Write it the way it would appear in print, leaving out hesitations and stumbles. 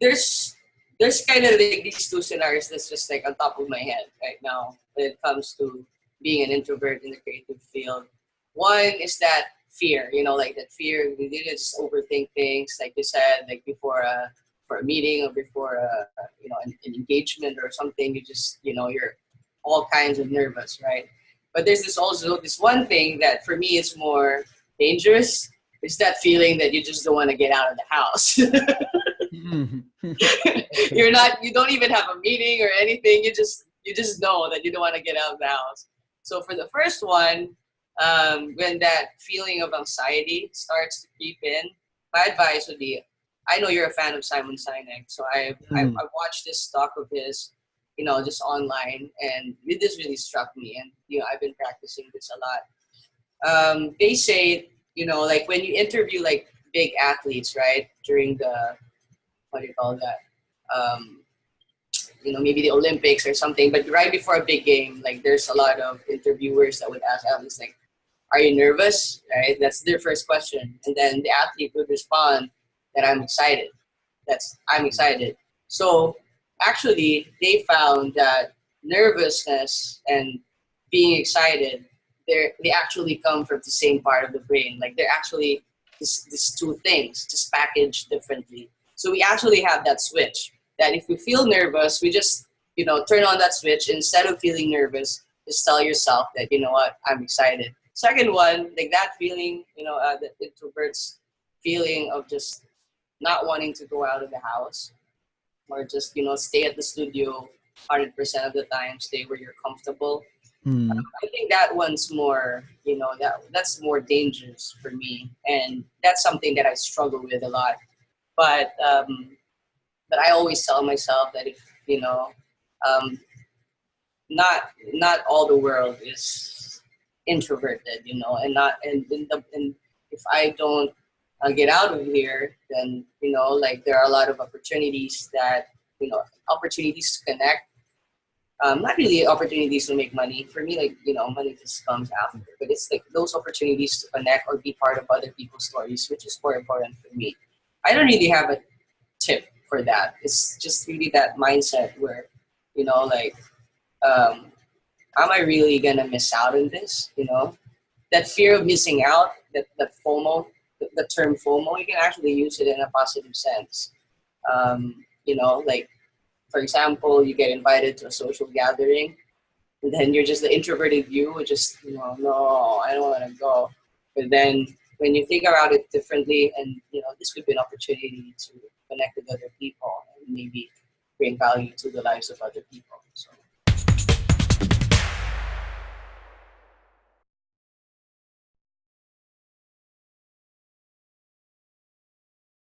there's kind of like these two scenarios that's just like on top of my head right now when it comes to being an introvert in the creative field. One is that fear, like that fear. You just overthink things, like you said, like before for a meeting or before an engagement or something. You just you're all kinds of nervous, right? But there's this one thing that for me is more dangerous. Is that feeling that you just don't want to get out of the house. You don't even have a meeting or anything. You just know that you don't want to get out of the house. So for the first one, when that feeling of anxiety starts to creep in, my advice would be, I know you're a fan of Simon Sinek, so I've watched this talk of his, just online, and this really struck me, and I've been practicing this a lot. They say, like when you interview like big athletes, right, during the, what do you call that? Maybe the Olympics or something, but right before a big game, like there's a lot of interviewers that would ask athletes like, are you nervous? Right? That's their first question. And then the athlete would respond that I'm excited. I'm excited. So actually they found that nervousness and being excited, they actually come from the same part of the brain. Like they're actually these two things, just packaged differently. So we actually have that switch that if we feel nervous, we just, turn on that switch. Instead of feeling nervous, just tell yourself that, what, I'm excited. Second one, like that feeling, the introverts feeling of just not wanting to go out of the house or just, stay at the studio 100% of the time, stay where you're comfortable. I think that one's more, that's more dangerous for me. And that's something that I struggle with a lot. But I always tell myself that if, um, not all the world is introverted, and if I don't get out of here, then like there are a lot of opportunities that opportunities to connect. Not really opportunities to make money. For me, like money just comes after. But it's like those opportunities to connect or be part of other people's stories, which is more important for me. I don't really have a tip for that. It's just really that mindset where like am I really gonna miss out on this? That fear of missing out, that FOMO, the term FOMO, you can actually use it in a positive sense. Like for example, you get invited to a social gathering, and then you're just the introverted you, which just no, I don't want to go. But then when you think about it differently, and this could be an opportunity to connect with other people and maybe bring value to the lives of other people.